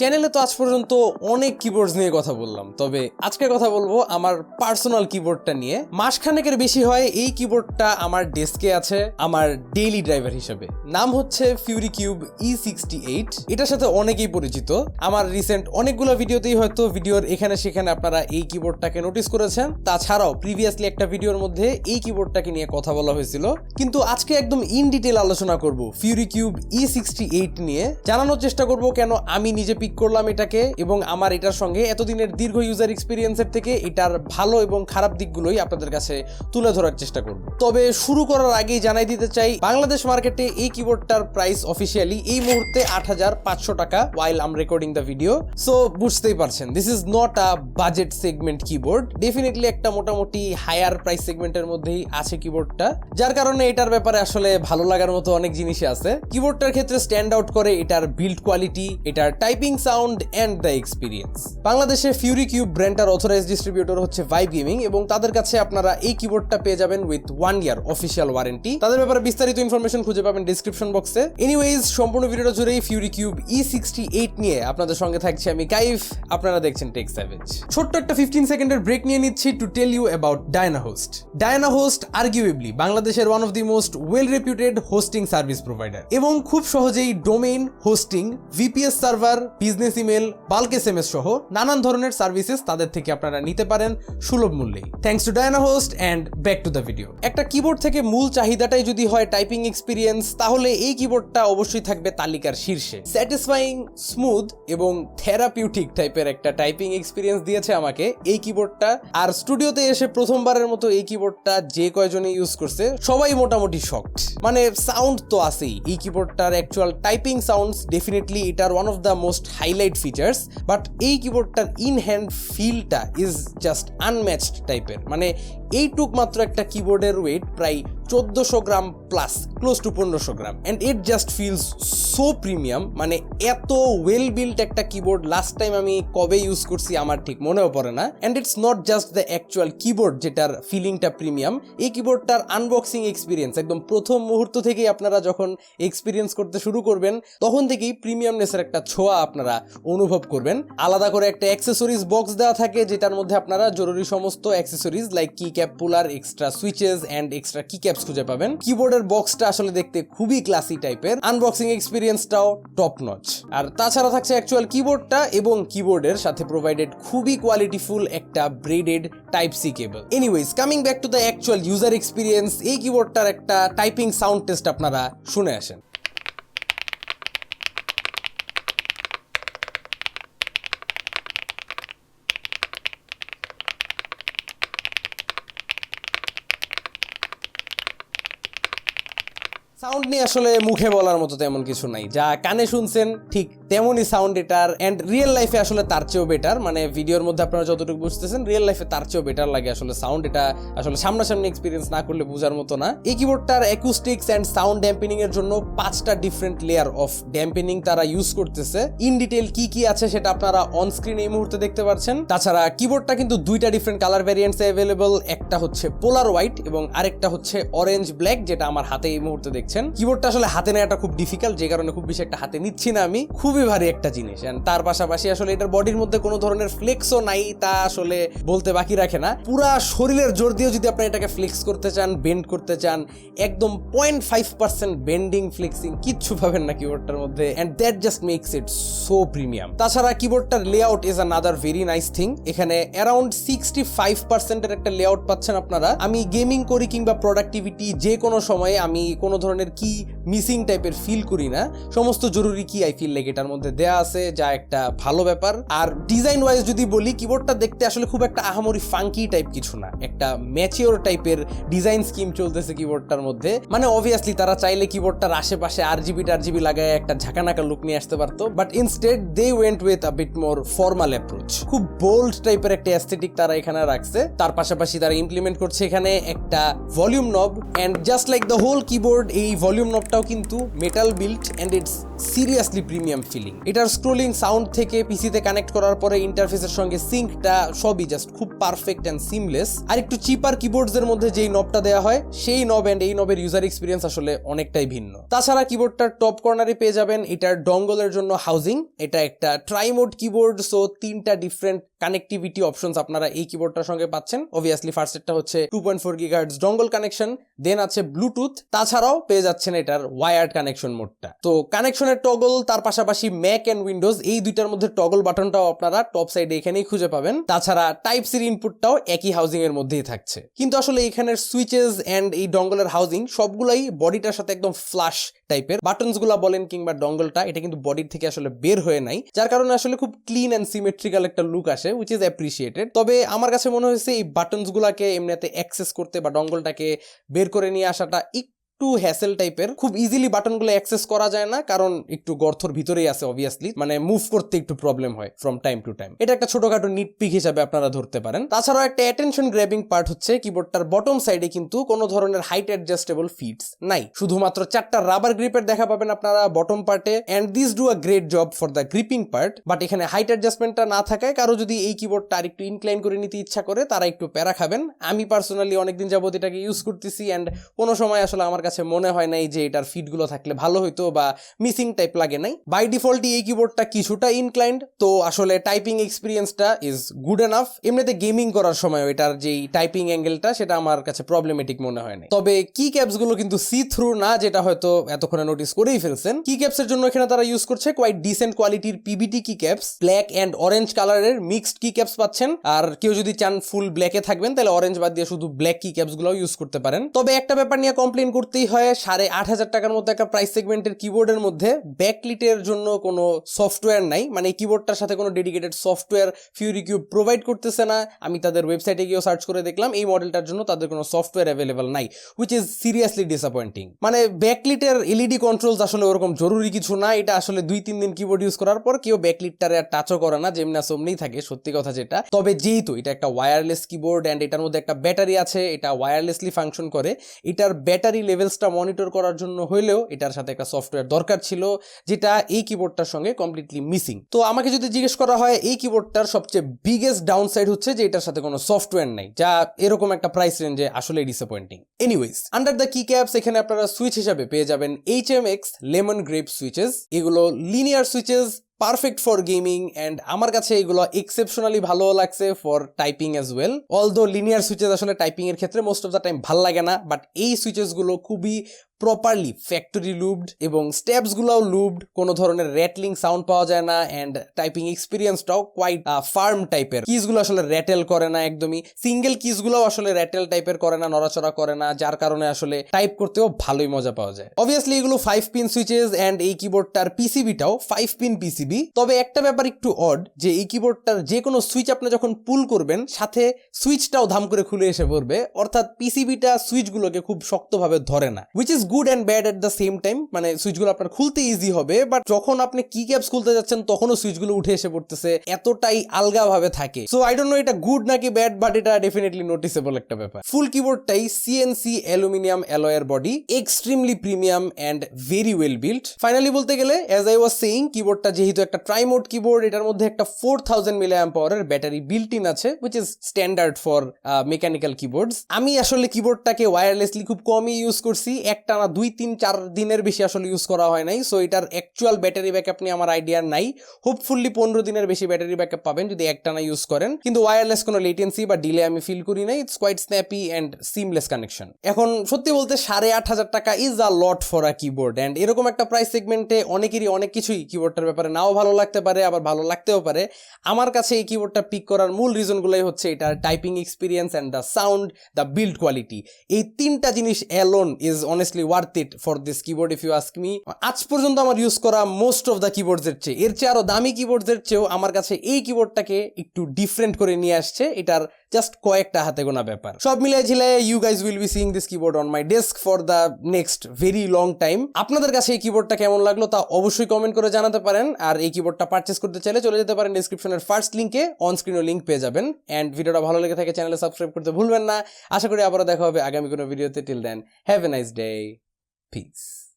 চ্যানেলে তো আজ পর্যন্ত অনেক কিবোর্ডস নিয়ে কথা বললাম, তবে আজকে কথা বলবো আমার পার্সোনাল কিবোর্ডটা নিয়ে। মাসখানেকের বেশি হয় এই কিবোর্ডটা আমার ডেস্কে আছে আমার ডেইলি ড্রাইভার হিসেবে। নাম হচ্ছে ফিউরি কিউব E68। এটার সাথে অনেকেই পরিচিত। আমার রিসেন্ট অনেকগুলো ভিডিওতেই হয়তো ভিডিওর এখানে সেখানে আপনারা এই কিবোর্ডটাকে নোটিস করেছেন। তাছাড়াও প্রিভিয়াসলি একটা ভিডিওর মধ্যে এই কিবোর্ডটাকে নিয়ে কথা বলা হয়েছিল, কিন্তু আজকে একদম ইন ডিটেল আলোচনা করব ফিউরি কিউব E68 নিয়ে। জানানোর চেষ্টা করব কেন আমি নিজে পিক করলাম এটাকে, এবং আমার এটার সঙ্গে এতদিনের দীর্ঘ ইউজার এক্সপিরিয়েন্সের থেকে এটার ভালো এবং খারাপ দিকগুলোই আপনাদের কাছে তুলে ধরার চেষ্টা করব। তবে শুরু করার আগেই জানাই দিতে চাই, বাংলাদেশ মার্কেটে এই কিবোর্ডটার প্রাইস অফিসিয়ালি এই মুহূর্তে ৮৫০০ টাকা ওয়াইল আম রেকর্ডিং দ্য ভিডিও। সো বুঝতেই পারছেন this is not a budget segment keyboard. Definitely একটা মোটামুটি হায়ার প্রাইস সেগমেন্টের মধ্যেই আছে কিবোর্ডটা, যার কারণে এটার ব্যাপারে আসলে ভালো লাগার মতো অনেক জিনিসই আছে। কিবোর্ডটার ক্ষেত্রে স্ট্যান্ড আউট করে এটার বিল্ড কোয়ালিটি, এটার typing sound and the experience. বাংলাদেশে ফিউরি কিউব ব্র্যান্ডটার অথরাইজড ডিস্ট্রিবিউটর হচ্ছে ভাইব গেমিং, এবং তাদের কাছে আপনারা এই কিবোর্ডটা পেয়ে যাবেন উইথ 1 ইয়ার অফিসিয়াল ওয়ারেন্টি। তাদের ব্যাপারে বিস্তারিত ইনফরমেশন খুঁজে পাবেন ডিসক্রিপশন বক্সে। এনিওয়েজ, সম্পূর্ণ ভিডিওটা জুড়েই ফিউরি কিউব E68 নিয়ে আপনাদের সঙ্গে থাকছি আমি কাইফ, আপনারা দেখছেন টেক স্যাভেজ। ছোট্ট একটা 15 সেকেন্ডের ব্রেক নিয়ে নিচ্ছি to tell you about DynaHost. DynaHost arguably বাংলাদেশের one of the most well reputed hosting service provider, এবং খুব সহজেই domain hosting, VPS server, business email, bulk SMS সহ নানান ধরনের সার্ভিসেস তাদের থেকে আপনারা নিতে পারেন সুলভ মূল্যেই। Thanks to DynaHost and back to the video. একটা কিবোর্ড থেকে মূল চাহিদাটাই যদি হয় টাইপিং এক্সপিরিয়েন্স, তাহলে এই কিবোর্ডটা অবশ্যই থাকবে তালিকার শীর্ষে। স্যাটিসফাইং, স্মুথ এবং থেরাপিউটিক টাইপের একটা টাইপিং এক্সপিরিয়েন্স দিয়েছে আমাকে এই কিবোর্ডটা। আর স্টুডিওতে এসে প্রথমবারের মতো এই কিবোর্ডটা যে কয়জনে ইউজ করছে সবাই মোটামুটি শকড। মানে সাউন্ড তো আছেই, এই কিবোর্ডটার অ্যাকচুয়াল টাইপিং সাউন্ডস ডেফিনেটলি এটার one of the most highlight features, but এই কিবোর্ডটার ইন হ্যান্ড ফিলটা ইজ জাস্ট আনম্যাচড টাইপের। মানে এইটুক মাত্র একটা কিবোর্ডের ওয়েট প্রায় 1400 gram plus, close to 1500 gram, and it just feels so premium. মানে এত ওয়েল বিল্ট একটা কিবোর্ড লাস্ট টাইম আমি কবে ইউজ করছি আমার ঠিক মনেও পড়ে না। And it's not just the actual keyboard যেটার ফিলিংটা প্রিমিয়াম, এই কিবোর্ডটার আনবক্সিং এক্সপিরিয়েন্স একদম প্রথম মুহূর্ত থেকেই আপনারা যখন এক্সপিরিয়েন্স করতে শুরু করবেন তখন থেকেই প্রিমিয়ামনেসের একটা ছোঁয়া আপনারা অনুভব করবেন। আলাদা করে একটা অ্যাক্সেসরিজ বক্স দেওয়া থাকে, যেটার মধ্যে আপনারা জরুরি সমস্ত accessories like key cap puller, extra switches and extra key caps খুঁজে পাবেন। কিবোর্ডের বক্সটা আসলে দেখতে খুবই ক্লাসি টাইপের, আনবক্সিং এক্সপিরিয়েন্সটাও টপ নচ। আর তাছাড়া থাকছে অ্যাকচুয়াল কিবোর্ডটা এবং কিবোর্ডের সাথে প্রোভাইডেড খুবই কোয়ালিটিফুল একটা braided type C cable. Anyways, coming back to the actual user experience, এই কিবোর্ডটার একটা টাইপিং সাউন্ড টেস্ট আপনারা শুনে আসেন। সাউন্ড নিয়ে আসলে মুখে বলার মতো তেমন কিছু নাই, যা কানে শুনছেন ঠিক তেমনই সাউন্ড এটার, এন্ড রিয়েল লাইফে আসলে তার চেয়েও বেটার। মানে ভিডিওর মধ্যে আপনারা যতটুকু বুঝতেছেন রিয়েল লাইফে তার চেয়েও বেটার লাগে আসলে সাউন্ড। এটা আসলে সামনাসামনি এক্সপিরিয়েন্স না করলে বোঝার মতো না। এই কিবোর্ডটার অ্যাকুস্টিক্স এন্ড সাউন্ড ড্যাম্পেনিং এর জন্য 5টা ডিফারেন্ট লেয়ার অফ ড্যাম্পেনিং তারা ইউজ করতেছে। ইন ডিটেল কি কি আছে সেটা আপনারা অন স্ক্রিন এই মুহূর্তে দেখতে পাচ্ছেন। তাছাড়া কিবোর্ডটা কিন্তু 2টা ডিফারেন্ট কালার ভ্যারিয়েন্টসে অ্যাভেলেবল, একটা হচ্ছে পোলার হোয়াইট এবং আরেকটা হচ্ছে অরেঞ্জ ব্ল্যাক, যেটা আমার হাতে এই মুহূর্তে দেখছেন। কিবোর্ডটা আসলে হাতে নেওয়াটা খুব ডিফিকাল্ট, যে কারণে খুব বেশি একটা হাতে নিচ্ছি না আমি। খুবই ভারী একটা জিনিস, এন্ড তার পাশাপাশি আসলে এটার বডির মধ্যে কোনো ধরনের ফ্লেক্সও নাই, তা আসলে বলতে বাকি রাখে না। পুরা শরীরের জোর দিয়ে যদি আপনি এটাকে ফ্লেক্স করতে চান, বেন্ড করতে চান, একদম 0.5% বেন্ডিং ফ্লেক্সিং কিচ্ছু পাবেন না কিবোর্ডটার মধ্যে, and that just makes it so premium. তাছাড়া কিবোর্ডটার layout is another very nice thing. এখানে অ্যারাউন্ড 65% একটা লেআউট পাচ্ছেন আপনারা। আমি গেমিং করি কিংবা প্রোডাক্টিভিটি যে কোনো সময়ে আমি কোনো ধরনের কি মিসিং টাইপের ফিল করি না। সমস্ত জরুরি কি আই ফিল লাইক এটার মধ্যে দেয়া আছে, যা একটা ভালো ব্যাপার। আর ডিজাইন ওয়াইজ যদি বলি, কিবোর্ডটা দেখতে আসলে খুব একটা আহামরি ফাঙ্কি টাইপ কিছু না, একটা ম্যাচিওর টাইপের ডিজাইন স্কিম চলতেছে কিবোর্ডটার মধ্যে। মানে অবভিয়াসলি তারা চাইলে কিবোর্ডটার আশেপাশে RGB লাগায় একটা ঝাঁকানাকা লুক নিয়ে আসতে পারতো, but instead they went with a bit more formal approach. খুব বোল্ড টাইপের একটা অ্যাস্থেটিক তারা এখানে রাখছে। তার পাশাপাশি তারা ইমপ্লিমেন্ট করছে এখানে একটা volume knob, and just like the whole keyboard, এই এই ভলিউম নবটাও কিন্তু metal built and it's seriously premium feeling. এটার স্ক্রোলিং সাউন্ড থেকে পিসিতে কানেক্ট করার পরে ইন্টারফেসের সঙ্গে সিঙ্কটা সবই জাস্ট খুব পারফেক্ট এন্ড সিমলেস। আর একটু চিপার কিবোর্ডস এর মধ্যে যেই নবটা দেওয়া হয় সেই নব এন্ড এই নবের ইউজার এক্সপিরিয়েন্স আসলে অনেকটাই ভিন্ন। তাছাড়া কিবোর্ডটার টপ কর্নারে পেয়ে যাবেন এটার ডঙ্গলের জন্য হাউজিং। এটা একটা ট্রাইমোড কিবোর্ড, সো 3টা ডিফারেন্ট কানেক্টিভিটি অপশনস আপনারা এই কিবোর্ডটার সঙ্গে পাচ্ছেন। অবভিয়াসলি ফার্স্টটা হচ্ছে 2.4 গিগাহার্টজ ডঙ্গল কানেকশন, দেন আছে ব্লুটুথ, তাছাড়াও পেয়ে যাচ্ছেন এটার ওয়্যার্ড কানেকশন মোডটা। তো কানেকশনের টগল, তার পাশাপাশি ম্যাক এন্ড উইন্ডোজ এই দুইটার মধ্যে টগল বাটনটাও আপনারা টপ সাইডে এখানেই খুঁজে পাবেন। তাছাড়া টাইপ সির ইনপুটটাও একই হাউজিং এর মধ্যেই থাকছে। কিন্তু আসলে এখানের সুইচেস এন্ড এই ডঙ্গলের হাউজিং সবগুলাই বডিটার সাথে একদম ফ্লাশ টাইপের। বাটনস গুলা বলেন কিংবা ডঙ্গলটা, এটা কিন্তু বডির থেকে আসলে বের হয়ে নাই, যার কারণে আসলে খুব ক্লিন এন্ড সিমেট্রিক্যাল একটা লুক আসে, উইচ ইজ অ্যাপ্রিসিয়েটেড। তবে আমার কাছে মনে হয়েছে এই বাটনস গুলাকে এমনিতে অ্যাক্সেস করতে বা ডঙ্গলটাকে বের করে নিয়ে আসাটা একটু হ্যাসেল টাইপের। খুব ইজিলি বাটনগুলো অ্যাক্সেস করা যায় না, কারণ একটু গর্থর ভিতরেই আছে অবভিয়াসলি, মানে মুভ করতে একটু প্রবলেম হয় ফ্রম টাইম টু টাইম। এটা একটা ছোটখাটো নিটপিক হিসাবে আপনারা ধরতে পারেন। তাছাড়াও একটা অ্যাটেনশন গ্র্যাবিং পার্ট হচ্ছে কিবোর্ডটার বটম সাইডে কিন্তু কোনো ধরনের হাইট অ্যাডজাস্টেবল ফিটস নাই, শুধুমাত্র 4টা রাবার গ্রিপের দেখা পাবেন আপনারা বটম পার্টে, and this do a great job for the gripping part. But এখানে হাইট অ্যাডজাস্টমেন্টটা না থাকায় কারো যদি এই কিবোর্ডটা আর একটু ইনক্লাইন করে নিতে ইচ্ছা করে তারা একটু প্যারা খাবেন। আমি পার্সোনালি অনেকদিন যাবত এটাকে ইউজ করতেছি, এন্ড কোনো সময় আসলে আমার কাছে মনে হয় নাই যে এটার ফিটগুলো থাকলে ভালো হইতো বা মিসিং টাইপ লাগে নাই। বাই ডিফল্টই এই কিবোর্ডটা কিছুটা ইনক্লাইন্ড, তো আসলে টাইপিং এক্সপিরিয়েন্সটা ইজ গুড এনাফ। এমনিতে গেমিং করার সময় এটার যেই টাইপিং অ্যাঙ্গেলটা সেটা আমার কাছে প্রবলেমেটিক মনে হয় না। তবে কি ক্যাপস গুলো কিন্তু সি থ্রু না, যেটা হয়তো এতক্ষণে নোটিস করেই ফেলছেন। কি ক্যাপস এর জন্য এখানে তারা ইউজ করছে কোয়াইট ডিসেন্ট কোয়ালিটির পিবিটি কি ক্যাপস, ব্ল্যাক এন্ড অরেঞ্জ কালারের মিক্সড কি ক্যাপস পাচ্ছেন। আর কেউ যদি চান ফুল ব্ল্যাকে থাকবেন তাহলে অরেঞ্জ বাদ দিয়ে শুধু ব্ল্যাক কি ক্যাপস গুলো ইউজ করতে পারেন। তবে একটা ব্যাপার নিয়ে কমপ্লেন করতেই হয়, 8,500 টাকার মধ্যে একটা প্রাইস সেগমেন্টের কিবোর্ডের মধ্যে ব্যাকলিটের জন্য কোনো সফটওয়্যার নাই, মানে এই কিবোর্ডটার সাথে কোনো dedicated software Fury cube provide করতেছে না। আমি তাদের ওয়েবসাইটে গিয়েও সার্চ করে দেখলাম এই মডেলটার জন্য তাদের কোনো সফটওয়্যার অ্যাভেলেবল নাই, হুইচ ইজ সিরিয়াসলি ডিসঅ্যাপয়েন্টিং। মানে ব্যাকলিটের এলইডি কন্ট্রোলস আসলে ওরকম জরুরি কিছু না, এটা আসলে 2-3 দিন কিবোর্ড ইউজ করার পর কেউ ব্যাকলিটটারে আর টাচও করে না, যেমনি আসলেই থাকে, সত্যি কথা যেটা। তবে যেহেতু এটা একটা ওয়্যারলেস কিবোর্ড এন্ড এটার মধ্যে একটা ব্যাটারি আছে, এটা ওয়্যারলেসলি ফাংশন করে, এটার ব্যাটারি লেভেলসটা মনিটর করার জন্য হইলেও এটার সাথে একটা সফটওয়্যার দরকার ছিল, যেটা এই কিবোর্ডটার সঙ্গে কমপ্লিটলি মিসিং। তো আমাকে যদি জিজ্ঞেস করা হয় এই কিবোর্ডটার সবচেয়ে বিগেস্ট ডাউন সাইড হচ্ছে যে এটার সাথে কোনো সফটওয়্যার নাই, যা এরকম একটা প্রাইস রেঞ্জে আসলে disappointing. Anyways, under the key caps এখানে আপনারা সুইচ হিসাবে পেয়ে যাবেন HMX লেমন গ্রেপ সুইচেস। এগুলো linear switches, perfect for gaming, and আমার কাছে এগুলো এক্সেপশনালি ভালো লাগছে for typing as well. Although linear switches আসলে টাইপিং এর ক্ষেত্রে মোস্ট অফ দ্য টাইম ভাল লাগে না, বাট এই সুইচেস গুলো খুবই প্রপারলি ফ্যাক্টরি লুবড এবং স্টেপস গুলাও লুবড, কোনো ধরনের র্যাটলিং সাউন্ড পাওয়া যায় না, এন্ড টাইপিং এক্সপিরিয়েন্সটাও কোয়াইট ফার্ম টাইপের। কিজ গুলো আসলে র্যাটেল করে না একদমই, সিঙ্গেল কিজ গুলো আসলে র্যাটেল টাইপের করে না, নড়াচড়া করে না, যার কারণে আসলে টাইপ করতেও ভালোই মজা পাওয়া যায়। অবভিয়াসলি এগুলো 5 পিন সুইচেস, এন্ড এই কিবোর্ডটার পিসিবিটাও 5 পিন পিসিবি। তবে একটা ব্যাপার একটু অড, যে এই কিবোর্ডটার যে কোনো সুইচ আপনি যখন পুল করবেন সাথে সুইচটাও ধাম করে খুলে এসে পড়বে, অর্থাৎ পিসিবিটা সুইচগুলোকে খুব শক্তভাবে ধরে না, which is good and bad at the same time. মানে সুইচগুলো আপনার খুলতে ইজি হবে, বাট যখন আপনি কি ক্যাপস খুলতে যাচ্ছেন তখনও সুইচগুলো উঠে এসে পড়তেছে, এতটাই আলগা ভাবে থাকে। সো আই ডোন্ট নো এটা গুড নাকি ব্যাড, বাট এটা ডেফিনেটলি নোটিসেবল একটা ব্যাপার। ফুল কিবোর্ডটাই সিএনসি অ্যালুমিনিয়াম অ্যালয়ের body, extremely premium and very well built. Finally বলতে গেলে, অ্যাজ আই ওয়াজ সেইং, কিবোর্ডটা যেহেতু একটা ট্রাইমোড কিবোর্ড, এটার মধ্যে একটা 4000 mAh এর ব্যাটারি বিল্ট ইন আছে, which is standard for mechanical keyboards. আমি আসলে কিবোর্ডটাকে ওয়্যারলেসলি খুব কমই ইউজ করছি, একটানা 2-3-4 দিনের বেশি আসলে ইউজ করা হয় নাই, সো এটার অ্যাকচুয়াল ব্যাটারি ব্যাকআপ নিয়ে আমার আইডিয়া নাই। হোপফুলি 15 দিনের বেশি ব্যাটারি ব্যাকআপ পাবেন যদি একটানা ইউজ করেন, কিন্তু ওয়্যারলেস কোনো লেটেন্সি বা ডিলে আমি ফিল করি নাই। It's quite snappy and seamless connection. এখন সত্যি বলতে 8,500 টাকা is a lot for a keyboard, and এরকম একটা প্রাইস সেগমেন্টে অনেকেরই অনেক কিছুই কিবোর্ডটার ব্যাপারে নাও ভালো লাগতে পারে, আবার ভালো লাগতেও পারে। আমার কাছে এই কিবোর্ডটা পিক করার মূল রিজনগুলোই হচ্ছে এটার typing experience and the sound, the build quality. এই 3টা জিনিস alone is honestly worth it for this keyboard if you ask me. আজ পর্যন্ত আমার ইউজ করা মোস্ট অফ দ্য কিবোর্ডস এর চেয়ে, এর চেয়ে আরো দামি কিবোর্ডস এর চেয়েও আমার কাছে এই কিবোর্ডটাকে একটু ডিফারেন্ট করে নিয়ে আসছে। এটার জাস্ট কয়েকটা হাতে গোনা ব্যাপার। সব মিলিয়ে ঝিলায় you guys will be seeing this keyboard on my desk for the next very long time. আপনাদের কাছে এই কিবোর্ডটা কেমন লাগলো তা অবশ্যই কমেন্ট করে জানাতে পারেন, আর এই কিবোর্ডটা পারচেস করতে চাইলে চলে যেতে পারেন ডেসক্রিপশনের ফার্স্ট লিঙ্কে, অন স্ক্রিনও লিঙ্ক পেয়ে যাবেন। এন্ড ভিডিওটা ভালো লেগে থাকে চ্যানেলে সাবস্ক্রাইব করতে ভুলবেন না। আশা করি আবারও দেখা হবে আগামী কোনো ভিডিওতে। Till then, have a nice day. Piece.